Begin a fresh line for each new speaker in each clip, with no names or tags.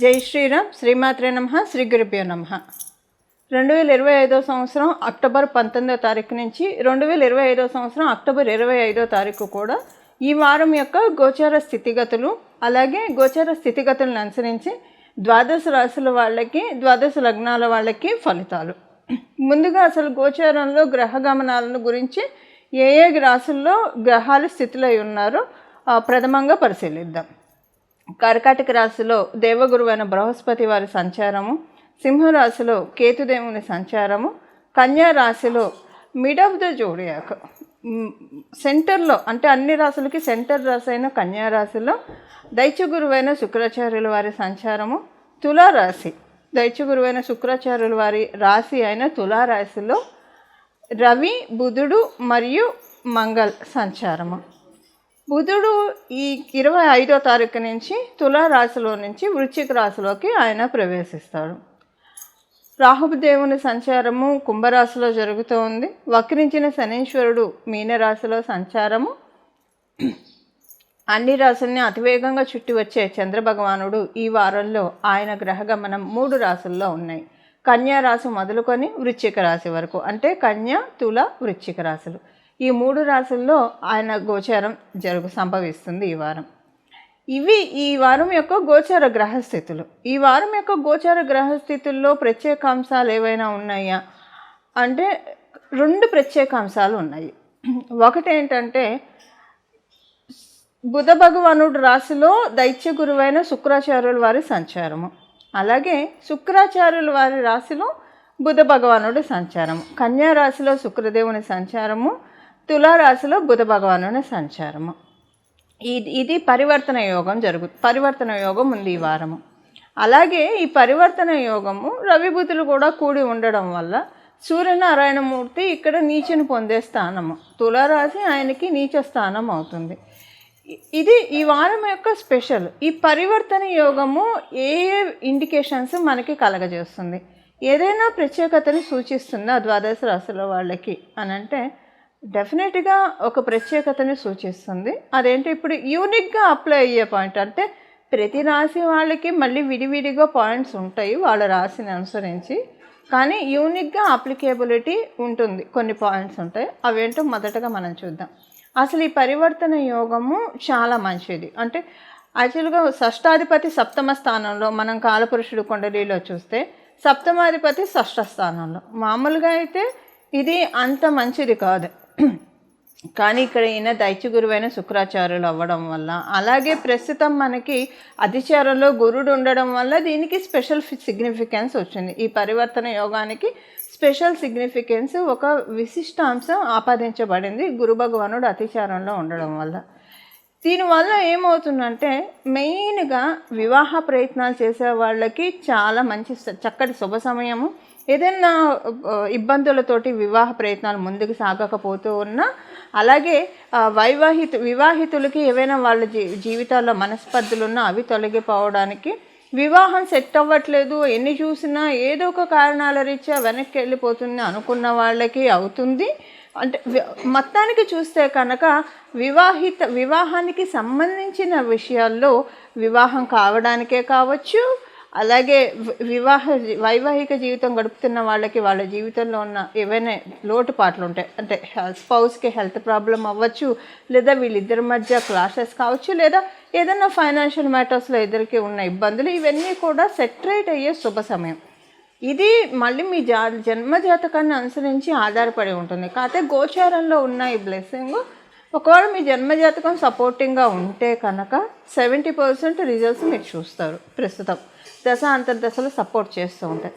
జై శ్రీరామ్. శ్రీమాత్రే నమః. శ్రీ గురుభ్యో నమః. 2025 సంవత్సరం అక్టోబర్ 19వ తారీఖు నుంచి 2025 సంవత్సరం అక్టోబర్ 25వ తారీఖు కూడా ఈ వారం యొక్క గోచార స్థితిగతులు, అలాగే గోచార స్థితిగతులను అనుసరించి ద్వాదశ రాశుల వాళ్ళకి, ద్వాదశ లగ్నాల వాళ్ళకి ఫలితాలు. ముందుగా అసలు గోచారంలో గ్రహ గమనాలను గురించి ఏ ఏ రాశుల్లో గ్రహాలు స్థితిలో ఉన్నారో ప్రథమంగా పరిశీలిద్దాం. కర్కాటక రాశిలో దేవగురువైన బృహస్పతి వారి సంచారము, సింహరాశిలో కేతుదేవుని సంచారము, కన్యా రాశిలో మిడ్ ఆఫ్ ద జోడియాక్ సెంటర్లో, అంటే అన్ని రాశులకి సెంటర్ రాశి అయిన కన్యా రాశిలో దైత్యగురువైన శుక్రాచార్యుల వారి సంచారము, తులారాశి దైత్యగురువైన శుక్రాచార్యుల వారి రాశి అయిన తులారాశిలో రవి, బుధుడు మరియు మంగళ సంచారము. బుధుడు ఈ 25వ తారీఖు నుంచి తులారాశిలో నుంచి వృశ్చిక రాశిలోకి ఆయన ప్రవేశిస్తాడు. రాహుదేవుని సంచారము కుంభరాశిలో జరుగుతూ ఉంది. వక్రించిన శనీశ్వరుడు మీనరాశిలో సంచారము. అన్ని రాశుల్ని అతివేగంగా చుట్టి వచ్చే చంద్రభగవానుడు ఈ వారంలో ఆయన గ్రహగమనం 3 రాశుల్లో ఉన్నాయి. కన్యా రాశి మొదలుకొని వృశ్చిక రాశి వరకు, అంటే కన్యా, తుల, వృశ్చిక రాశులు, ఈ 3 రాశుల్లో ఆయన గోచారం సంభవిస్తుంది ఈ వారం. ఇవి ఈ వారం యొక్క గోచార గ్రహస్థితులు. ఈ వారం యొక్క గోచార గ్రహస్థితుల్లో ప్రత్యేక అంశాలు ఏవైనా ఉన్నాయా అంటే 2 ప్రత్యేక అంశాలు ఉన్నాయి. ఒకటి ఏంటంటే బుధ భగవానుడు రాశిలో దైత్య గురువైన శుక్రాచార్యుల వారి సంచారము, అలాగే శుక్రాచార్యుల వారి రాశిలో బుధ భగవానుడి సంచారము. కన్యా రాశిలో శుక్రదేవుని సంచారము, తులారాశిలో బుధ భగవానుని సంచారము. ఇది పరివర్తన యోగం పరివర్తన యోగం ఉంది ఈ వారము. అలాగే ఈ పరివర్తన యోగము రవి బుధులు కూడా కూడి ఉండడం వల్ల సూర్యనారాయణమూర్తి ఇక్కడ నీచను పొందే స్థానము, తులారాశి ఆయనకి నీచ స్థానం అవుతుంది. ఇది ఈ వారం యొక్క స్పెషల్. ఈ పరివర్తన యోగము ఏ ఇండికేషన్స్ మనకి కలగజేస్తుంది, ఏదైనా ప్రత్యేకతని సూచిస్తుందా ద్వాదశ రాశుల వాళ్ళకి అని అంటే డెఫినెట్గా ఒక ప్రత్యేకతని సూచిస్తుంది. అదేంటి, ఇప్పుడు యూనిక్గా అప్లై అయ్యే పాయింట్, అంటే ప్రతి రాశి వాళ్ళకి మళ్ళీ విడివిడిగా పాయింట్స్ ఉంటాయి వాళ్ళ రాశిని అనుసరించి, కానీ యూనిక్గా అప్లికేబిలిటీ ఉంటుంది, కొన్ని పాయింట్స్ ఉంటాయి. అవేంటో మొదటగా మనం చూద్దాం. అసలు ఈ పరివర్తన యోగము చాలా మంచిది. అంటే యాక్చువల్గా షష్టాధిపతి సప్తమ స్థానంలో, మనం కాలపురుషుడు కుండలిలో చూస్తే సప్తమాధిపతి షష్ఠ స్థానంలో. మామూలుగా అయితే ఇది అంత మంచిది కాదు, కానీ ఇక్కడ ఈయన దైత్య గురువైన శుక్రాచార్యులు అవ్వడం వల్ల, అలాగే ప్రస్తుతం మనకి అధిచారంలో గురుడు ఉండడం వల్ల దీనికి స్పెషల్ సిగ్నిఫికెన్స్ వచ్చింది. ఈ పరివర్తన యోగానికి స్పెషల్ సిగ్నిఫికెన్స్, ఒక విశిష్ట అంశం ఆపాదించబడింది గురు భగవానుడు అతిచారంలో ఉండడం వల్ల. దీనివల్ల ఏమవుతుందంటే మెయిన్గా వివాహ ప్రయత్నాలు చేసే వాళ్ళకి చాలా మంచి చక్కటి శుభ సమయము. ఏదైనా ఇబ్బందులతోటి వివాహ ప్రయత్నాలు ముందుకు సాగకపోతూ ఉన్నా, అలాగే వివాహితులకి ఏవైనా వాళ్ళ జీవితాల్లో మనస్పర్ధలు ఉన్నా అవి తొలగిపోవడానికి, వివాహం సెట్ అవ్వట్లేదు, ఎన్ని చూసినా ఏదో ఒక కారణాల రీత్యా వెనక్కి వెళ్ళిపోతుంది అనుకున్న వాళ్ళకి అవుతుంది. అంటే మొత్తానికి చూస్తే కనుక వివాహానికి సంబంధించిన విషయాల్లో వివాహం కావడానికే కావచ్చు, అలాగే వైవాహిక జీవితం గడుపుతున్న వాళ్ళకి వాళ్ళ జీవితంలో ఉన్న ఏవైనా లోటుపాట్లు ఉంటాయి, అంటే స్పౌస్కి హెల్త్ ప్రాబ్లం అవ్వచ్చు, లేదా వీళ్ళిద్దరి మధ్య క్లాషెస్ కావచ్చు, లేదా ఏదైనా ఫైనాన్షియల్ మ్యాటర్స్లో ఇద్దరికి ఉన్న ఇబ్బందులు, ఇవన్నీ కూడా సెటరేట్ అయ్యే శుభ సమయం. ఇది మళ్ళీ మీ జన్మజాతకాన్ని అనుసరించి ఆధారపడి ఉంటుంది. కాకపోతే గోచారంలో ఉన్న ఈ బ్లెస్సింగ్, ఒకవేళ మీ జన్మజాతకం సపోర్టింగ్గా ఉంటే కనుక 70% రిజల్ట్స్ మీరు చూస్తారు. ప్రస్తుతం దశ అంతర్దశలు సపోర్ట్ చేస్తూ ఉంటాయి.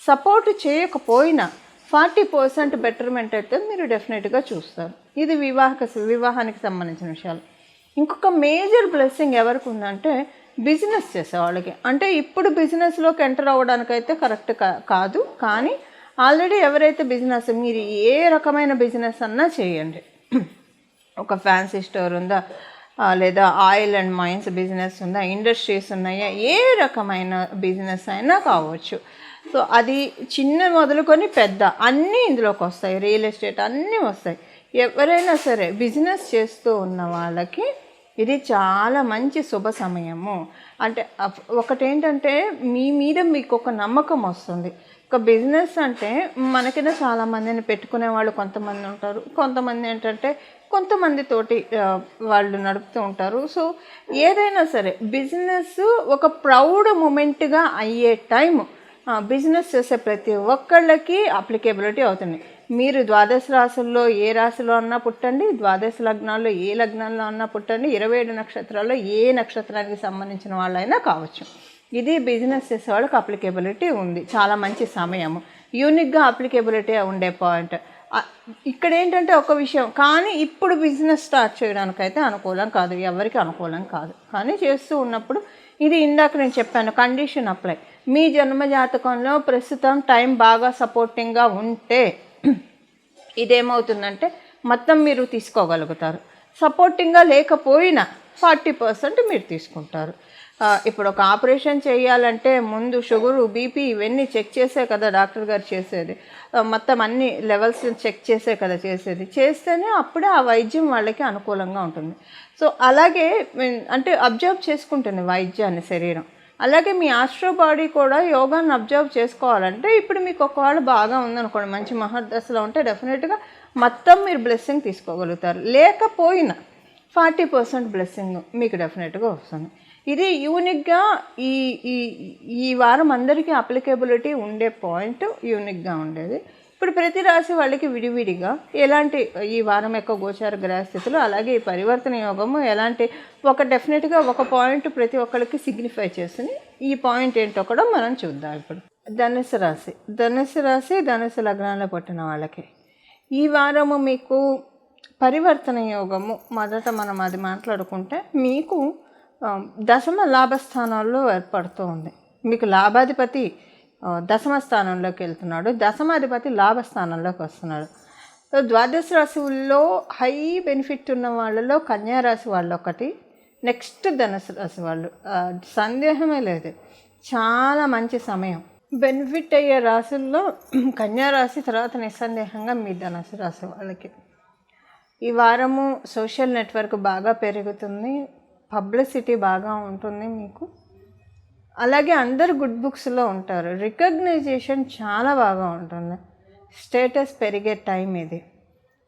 సపోర్ట్ చేయకపోయినా 40% బెటర్మెంట్ అయితే మీరు డెఫినెట్గా చూస్తారు. ఇది వివాహానికి సంబంధించిన విషయాలు. ఇంకొక మేజర్ బ్లెస్సింగ్ ఎవరికి ఉందంటే బిజినెస్ చేసేవాళ్ళకి. అంటే ఇప్పుడు బిజినెస్లోకి ఎంటర్ అవ్వడానికైతే కరెక్ట్ కాదు, కానీ ఆల్రెడీ ఎవరైతే బిజినెస్, మీరు ఏ రకమైన బిజినెస్ అన్నా చేయండి, ఒక ఫ్యాన్సీ స్టోర్ ఉందా, లేదా ఆయిల్ అండ్ మైన్స్ బిజినెస్ ఉందా, ఇండస్ట్రీస్ ఉన్నాయా, ఏ రకమైన బిజినెస్ అయినా కావచ్చు. సో అది చిన్న మొదలుకొని పెద్ద అన్నీ ఇందులోకి వస్తాయి, రియల్ ఎస్టేట్ అన్నీ వస్తాయి. ఎవరైనా సరే బిజినెస్ చేస్తూ ఉన్న వాళ్ళకి ఇది చాలా మంచి శుభ సమయము. అంటే ఒకటేంటంటే మీ మీద మీకు ఒక నమ్మకం వస్తుంది. ఒక బిజినెస్ అంటే మనకినా చాలామందిని పెట్టుకునే వాళ్ళు కొంతమంది ఉంటారు. కొంతమంది ఏంటంటే కొంతమందితోటి వాళ్ళు నడుపుతూ ఉంటారు. సో ఏదైనా సరే బిజినెస్ ఒక ప్రౌడ్ మూమెంట్గా అయ్యే టైము బిజినెస్ చేసే ప్రతి ఒక్కళ్ళకి అప్లికేబిలిటీ అవుతుంది. మీరు ద్వాదశ రాశుల్లో ఏ రాశిలో అన్నా పుట్టండి, ద్వాదశ లగ్నాల్లో ఏ లగ్నాల్లో అన్నా పుట్టండి, 27 నక్షత్రాల్లో ఏ నక్షత్రానికి సంబంధించిన వాళ్ళైనా కావచ్చు. ఇది బిజినెస్ చేసే వాళ్ళకి అప్లికేబిలిటీ ఉంది. చాలా మంచి సమయము, యూనిక్గా అప్లికేబిలిటీ ఉండే పాయింట్. ఇక్కడ ఏంటంటే ఒక విషయం, కానీ ఇప్పుడు బిజినెస్ స్టార్ట్ చేయడానికైతే అనుకూలం కాదు, ఎవరికి అనుకూలం కాదు. కానీ చేస్తూ ఉన్నప్పుడు ఇది ఇందాక నేను చెప్పాను, కండిషన్ అప్లై. మీ జన్మ జాతకంలో ప్రస్తుతం టైం బాగా సపోర్టింగ్గా ఉంటే ఇదేమవుతుందంటే మొత్తం మీరు తీసుకోగలుగుతారు. సపోర్టింగ్గా లేకపోయినా 40% మీరు తీసుకుంటారు. ఇప్పుడు ఒక ఆపరేషన్ చేయాలంటే ముందు షుగరు, బీపీ ఇవన్నీ చెక్ చేసే కదా డాక్టర్ గారు చేసేది. మొత్తం అన్ని లెవెల్స్ చెక్ చేసే కదా చేసేది. చేస్తేనే అప్పుడే ఆ వైద్యం వాళ్ళకి అనుకూలంగా ఉంటుంది. సో అలాగే అంటే అబ్జర్వ్ చేసుకుంటుంది వైద్యాన్ని శరీరం. అలాగే మీ ఆస్ట్రో బాడీ కూడా యోగాన్ని అబ్జర్వ్ చేసుకోవాలంటే ఇప్పుడు మీకు ఒకవేళ బాగా ఉందనుకోండి, మంచి మహర్దశలో ఉంటే డెఫినెట్గా మొత్తం మీరు బ్లెస్సింగ్ తీసుకోగలుగుతారు. లేకపోయినా 40% బ్లెస్సింగ్ మీకు డెఫినెట్గా వస్తుంది. ఇది యూనిక్గా ఈ ఈ ఈ వారం అందరికీ అప్లికేబిలిటీ ఉండే పాయింట్ యూనిక్గా ఉండేది. ఇప్పుడు ప్రతి రాశి వాళ్ళకి విడివిడిగా ఎలాంటి ఈ వారం యొక్క గోచార గ్రహస్థితులు, అలాగే ఈ పరివర్తన యోగము ఎలాంటి ఒక డెఫినెట్గా ఒక పాయింట్ ప్రతి ఒక్కరికి సిగ్నిఫై చేస్తుంది. ఈ పాయింట్ ఏంటో కూడా మనం చూద్దాం. ఇప్పుడు ధనుసు రాశి, ధనుసు లగ్నాల్లో పుట్టిన వాళ్ళకి ఈ వారము మీకు పరివర్తన యోగము. మొదట మనం అది మాట్లాడుకుంటే మీకు దశమ లాభస్థానాల్లో ఏర్పడుతూ ఉంది. మీకు లాభాధిపతి దశమ స్థానంలోకి వెళ్తున్నాడు, దశమాధిపతి లాభస్థానంలోకి వస్తున్నాడు. సో ద్వాదశ రాశుల్లో హై బెనిఫిట్ ఉన్న వాళ్ళలో కన్యా రాశి వాళ్ళు ఒకటి, నెక్స్ట్ ధనుసు రాశి వాళ్ళు, సందేహమే లేదు. చాలా మంచి సమయం. బెనిఫిట్ అయ్యే రాశుల్లో కన్యా రాశి, తర్వాత నిస్సందేహంగా మీ ధనుసు రాశి వాళ్ళకి ఈ వారము సోషల్ నెట్వర్క్ బాగా పెరుగుతుంది, పబ్లిసిటీ బాగా ఉంటుంది మీకు. అలాగే అందరు గుడ్ బుక్స్లో ఉంటారు, రికగ్నైజేషన్ చాలా బాగా ఉంటుంది, స్టేటస్ పెరిగే టైం ఇది.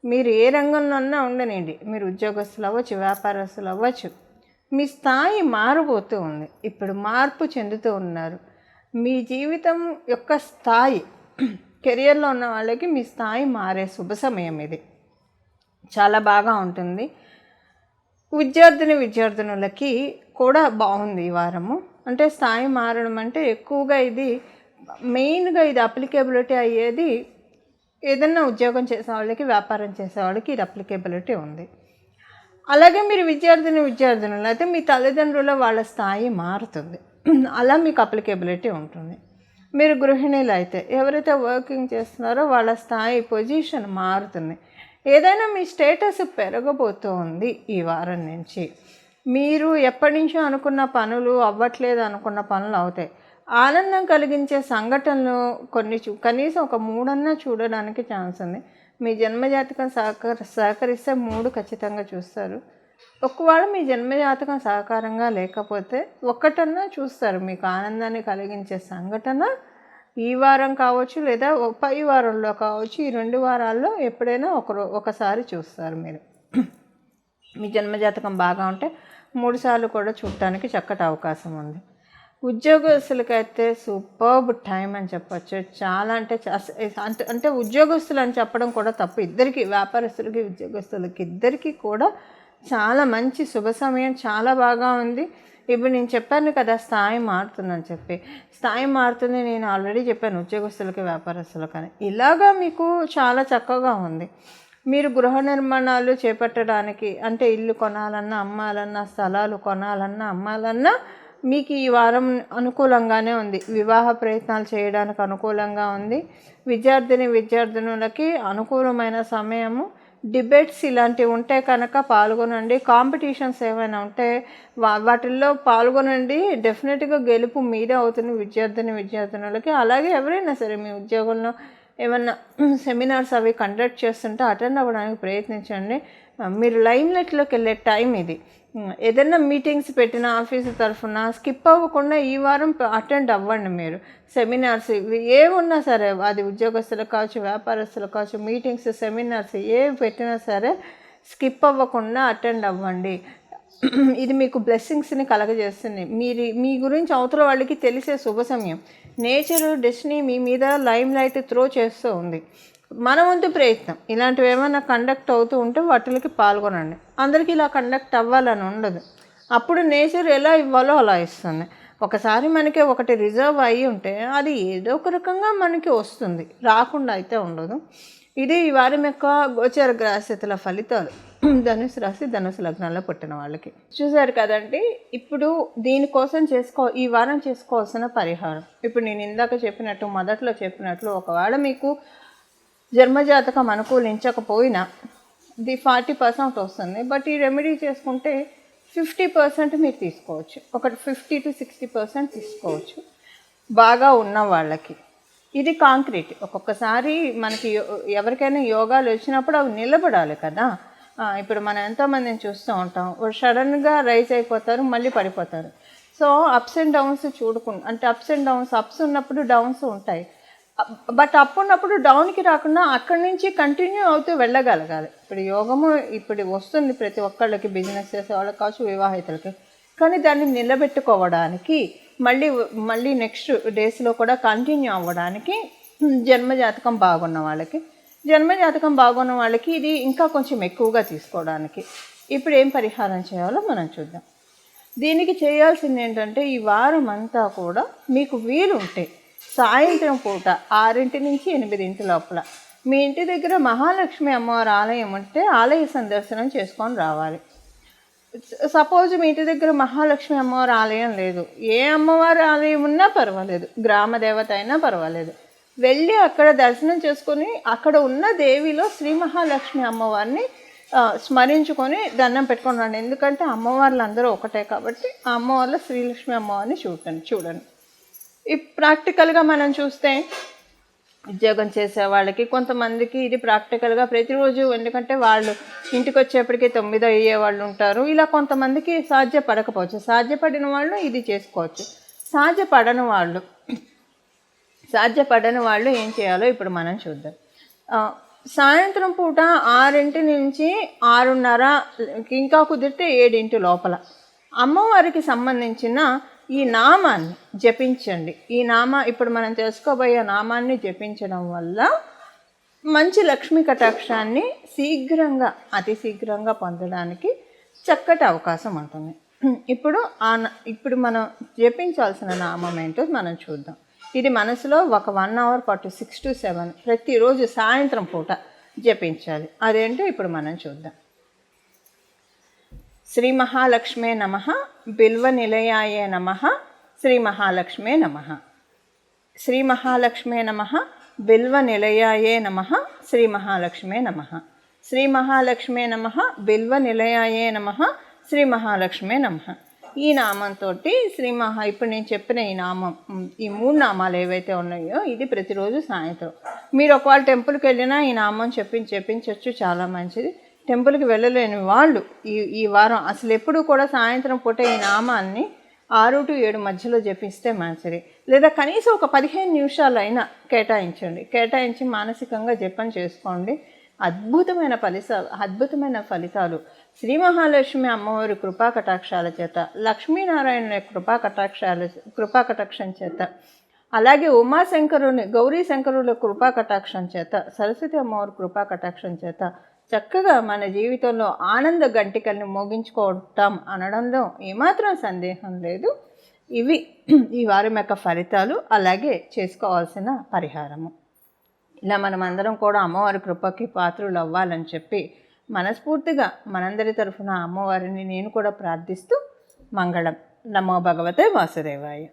మీరు ఏ రంగంలోన్నా ఉండనండి, మీరు ఉద్యోగస్తులు అవ్వచ్చు, వ్యాపారస్తులు అవ్వచ్చు, మీ స్థాయి మారిపోతూ ఉంది. ఇప్పుడు మార్పు చెందుతూ ఉన్నారు. మీ జీవితం యొక్క స్థాయి, కెరియర్లో ఉన్న వాళ్ళకి మీ స్థాయి మారే శుభ సమయం ఇది, చాలా బాగా ఉంటుంది. విద్యార్థినులకి కూడా బాగుంది ఈ వారము. అంటే స్థాయి మారడం అంటే ఎక్కువగా ఇది మెయిన్గా ఇది అప్లికేబిలిటీ అయ్యేది ఏదన్నా ఉద్యోగం చేసేవాళ్ళకి, వ్యాపారం చేసేవాళ్ళకి ఇది అప్లికేబిలిటీ ఉంది. అలాగే మీరు విద్యార్థినులు అయితే మీ తల్లిదండ్రుల వాళ్ళ స్థాయి మారుతుంది, అలా మీకు అప్లికేబిలిటీ ఉంటుంది. మీరు గృహిణీలు అయితే ఎవరైతే వర్కింగ్ చేస్తున్నారో వాళ్ళ స్థాయి పొజిషన్ మారుతుంది. ఏదైనా మీ స్టేటస్ పెరగబోతూ ఉంది ఈ వారం నుంచి. మీరు ఎప్పటి నుంచో అనుకున్న పనులు అవ్వట్లేదు, అనుకున్న పనులు అవుతాయి. ఆనందం కలిగించే సంఘటనలు కొన్ని కనీసం ఒక 3 చూడడానికి ఛాన్స్ ఉంది. మీ జన్మజాతకం సహకరిస్తే 3 ఖచ్చితంగా చూస్తారు. ఒకవేళ మీ జన్మజాతకం సహకారంగా లేకపోతే 1 చూస్తారు. మీకు ఆనందాన్ని కలిగించే సంఘటన ఈ వారం కావచ్చు, లేదా పై వారంలో కావచ్చు. ఈ 2 వారాల్లో ఎప్పుడైనా ఒకసారి చూస్తారు మీరు. మీ జన్మజాతకం బాగా ఉంటే 3 సార్లు కూడా చూడటానికి చక్కటి అవకాశం ఉంది. ఉద్యోగస్తులకైతే సూపర్బ్ టైం అని చెప్పచ్చు. చాలా అంటే ఉద్యోగస్తులు అని చెప్పడం కూడా తప్పు. ఇద్దరికి, వ్యాపారస్తులకి ఉద్యోగస్తులకి ఇద్దరికీ కూడా చాలా మంచి శుభ సమయం, చాలా బాగా ఉంది. ఇప్పుడు నేను చెప్పాను కదా స్థాయి మారుతుందని చెప్పి, స్థాయి మారుతుంది నేను ఆల్రెడీ చెప్పాను ఉద్యోగస్తులకి, వ్యాపారస్తులకని. ఇలాగా మీకు చాలా చక్కగా ఉంది. మీరు గృహ నిర్మాణాలు చేపట్టడానికి, అంటే ఇల్లు కొనాలన్నా, అమ్మాలన్నా, స్థలాలు కొనాలన్నా, అమ్మాలన్నా మీకు ఈ వారం అనుకూలంగానే ఉంది. వివాహ ప్రయత్నాలు చేయడానికి అనుకూలంగా ఉంది. విద్యార్థినులకి అనుకూలమైన సమయము. డిబేట్స్ ఇలాంటివి ఉంటే కనుక పాల్గొనండి. కాంపిటీషన్స్ ఏమైనా ఉంటే వాటిల్లో పాల్గొనండి. డెఫినెట్గా గెలుపు మీదే అవుతుంది విద్యార్థినులకి. అలాగే ఎవరైనా సరే మీ ఉద్యోగంలో ఏమన్నా సెమినార్స్ అవి కండక్ట్ చేస్తుంటే అటెండ్ అవ్వడానికి ప్రయత్నించండి. మీరు లైమ్లైట్లోకి వెళ్ళే టైం ఇది. ఏదైనా మీటింగ్స్ పెట్టిన ఆఫీసు తరఫున స్కిప్ అవ్వకుండా ఈ వారం అటెండ్ అవ్వండి. మీరు సెమినార్స్ ఇవి ఏమున్నా సరే, అది ఉద్యోగస్తులకు కావచ్చు, వ్యాపారస్తులకు కావచ్చు, మీటింగ్స్, సెమినార్స్ ఏవి పెట్టినా సరే స్కిప్ అవ్వకుండా అటెండ్ అవ్వండి. ఇది మీకు బ్లెస్సింగ్స్ని కలగజేస్తుంది. మీ గురించి అవతల వాళ్ళకి తెలిసే శుభ సమయం. నేచర్, డెస్టినీ మీ మీద లైమ్ లైట్ త్రో చేస్తూ ఉంది. మన వంతు ప్రయత్నం ఇలాంటివి ఏమైనా కండక్ట్ అవుతూ ఉంటే వాటికి పాల్గొనండి. అందరికీ ఇలా కండక్ట్ అవ్వాలని ఉండదు. అప్పుడు నేచర్ ఎలా ఇవ్వాలో అలా ఇస్తుంది. ఒకసారి మనకి ఒకటి రిజర్వ్ అయ్యి ఉంటే అది ఏదో ఒక రకంగా మనకి వస్తుంది, రాకుండా అయితే ఉండదు. ఇది ఈ వారం యొక్క గోచర గ్రహస్థితుల ఫలితాలు ధనుసు రాశి, ధనుసు లగ్నాల్లో పుట్టిన వాళ్ళకి. చూసారు కదండి. ఇప్పుడు దీనికోసం ఈ వారం చేసుకోవాల్సిన పరిహారం ఇప్పుడు నేను ఇందాక చెప్పినట్టు, మొదట్లో చెప్పినట్లు, ఒకవేళ మీకు జన్మజాతకం అనుకూలించకపోయినా ఇది 40% వస్తుంది. బట్ ఈ రెమెడీ చేసుకుంటే 50% మీరు తీసుకోవచ్చు. ఒకటి 50 to 60% తీసుకోవచ్చు బాగా ఉన్న వాళ్ళకి. ఇది కాంక్రీట్. ఒక్కొక్కసారి మనకి ఎవరికైనా యోగాలు వచ్చినప్పుడు అవి నిలబడాలి కదా. ఇప్పుడు మనం ఎంతోమందిని చూస్తూ ఉంటాం, సడన్గా రైజ్ అయిపోతారు, మళ్ళీ పడిపోతారు. సో అప్స్ అండ్ డౌన్స్ చూడకుండా, అంటే అప్స్ అండ్ డౌన్స్, అప్స్ ఉన్నప్పుడు డౌన్స్ ఉంటాయి. బట్ అప్ ఉన్నప్పుడు డౌన్కి రాకుండా అక్కడి నుంచి కంటిన్యూ అవుతూ వెళ్ళగలగాలి. ఇప్పుడు యోగము ఇప్పుడు వస్తుంది ప్రతి ఒక్కళ్ళకి, బిజినెస్ చేసే వాళ్ళకి కావచ్చు, వివాహితులకి. కానీ దాన్ని నిలబెట్టుకోవడానికి మళ్ళీ నెక్స్ట్ డేస్లో కూడా కంటిన్యూ అవ్వడానికి జన్మజాతకం బాగున్న వాళ్ళకి ఇది ఇంకా కొంచెం ఎక్కువగా తీసుకోవడానికి ఇప్పుడు ఏం పరిహారం చేయాలో మనం చూద్దాం. దీనికి చేయాల్సింది ఏంటంటే, ఈ వారం అంతా కూడా మీకు వీలుంటే సాయంత్రం పూట 6 నుంచి 8 లోపల మీ ఇంటి దగ్గర మహాలక్ష్మి అమ్మవారి ఆలయం ఉంటే ఆలయ సందర్శనం చేసుకొని రావాలి. సపోజ్ మీ ఇంటి దగ్గర మహాలక్ష్మి అమ్మవారి ఆలయం లేదు, ఏ అమ్మవారి ఆలయం ఉన్నా పర్వాలేదు, గ్రామ దేవత అయినా పర్వాలేదు, వెళ్ళి అక్కడ దర్శనం చేసుకొని అక్కడ ఉన్న దేవిలో శ్రీ మహాలక్ష్మి అమ్మవారిని స్మరించుకొని దండం పెట్టుకొని రండి. ఎందుకంటే అమ్మవార్లు అందరూ ఒకటే కాబట్టి ఆ అమ్మవార్ల శ్రీలక్ష్మి అమ్మవారిని చూడండి. ఈ ప్రాక్టికల్గా మనం చూస్తే ఉద్యోగం చేసే వాళ్ళకి కొంతమందికి ఇది ప్రాక్టికల్గా ప్రతిరోజు, ఎందుకంటే వాళ్ళు ఇంటికి వచ్చేప్పటికి 9 అయ్యే వాళ్ళు ఉంటారు. ఇలా కొంతమందికి సాధ్యపడకపోవచ్చు. సాధ్యపడిన వాళ్ళు ఇది చేసుకోవచ్చు. సాధ్యపడని వాళ్ళు ఏం చేయాలో ఇప్పుడు మనం చూద్దాం. సాయంత్రం పూట 6 నుంచి 6:30, ఇంకా కుదిరితే 7 లోపల అమ్మవారికి సంబంధించిన ఈ నామాన్ని జపించండి. ఇప్పుడు మనం తెలుసుకోబోయే నామాన్ని జపించడం వల్ల మంచి లక్ష్మీ కటాక్షాన్ని అతి శీఘ్రంగా పొందడానికి చక్కటి అవకాశం ఉంటుంది. ఇప్పుడు మనం జపించాల్సిన నామం ఏంటో మనం చూద్దాం. ఇది మనసులో ఒక 1 hour పాటు 6 to 7 ప్రతిరోజు సాయంత్రం పూట జపించాలి. అదేంటో ఇప్పుడు మనం చూద్దాం. శ్రీ మహాలక్ష్మే నమః, బిల్వ నిలయాయే నమః, శ్రీ మహాలక్ష్మే నమః. శ్రీ మహాలక్ష్మే నమః, బిల్వ నిలయాయే నమః, శ్రీ మహాలక్ష్మే నమః. శ్రీ మహాలక్ష్మే నమః, బిల్వ నిలయాయే నమః, శ్రీ మహాలక్ష్మే నమః. ఈ నామంతో ఇప్పుడు నేను చెప్పిన ఈ నామం, ఈ 3 నామాలు ఏవైతే ఉన్నాయో ఇది ప్రతిరోజు సాయంత్రం మీరు ఒకవేళ టెంపుల్కి వెళ్ళినా ఈ నామం చెప్పించవచ్చు, చాలా మంచిది. టెంపుల్కి వెళ్ళలేని వాళ్ళు ఈ వారం అసలు ఎప్పుడు కూడా సాయంత్రం పూట ఈ నామాన్ని 6 to 7 మధ్యలో జపిస్తే మంచిది. లేదా కనీసం ఒక 15 నిమిషాలైనా కేటాయించి మానసికంగా జపం చేసుకోండి. అద్భుతమైన ఫలితాలు శ్రీ మహాలక్ష్మి అమ్మవారి కృపా కటాక్షాల చేత, లక్ష్మీనారాయణ కృపా కటాక్షం చేత, అలాగే ఉమాశంకరుని, గౌరీ శంకరుల కృపా కటాక్షం చేత, సరస్వతి అమ్మవారి కృపా కటాక్షం చేత చక్కగా మన జీవితంలో ఆనంద గంటికల్ని మోగించుకోవటం అనడంలో ఏమాత్రం సందేహం లేదు. ఇవి ఈ వారం యొక్క ఫలితాలు, అలాగే చేసుకోవాల్సిన పరిహారము. ఇలా మనమందరం కూడా అమ్మవారి కృపకి పాత్రులు అవ్వాలని చెప్పి మనస్ఫూర్తిగా మనందరి తరఫున అమ్మవారిని నేను కూడా ప్రార్థిస్తూ మంగళం. నమో భగవతే వాసుదేవాయ.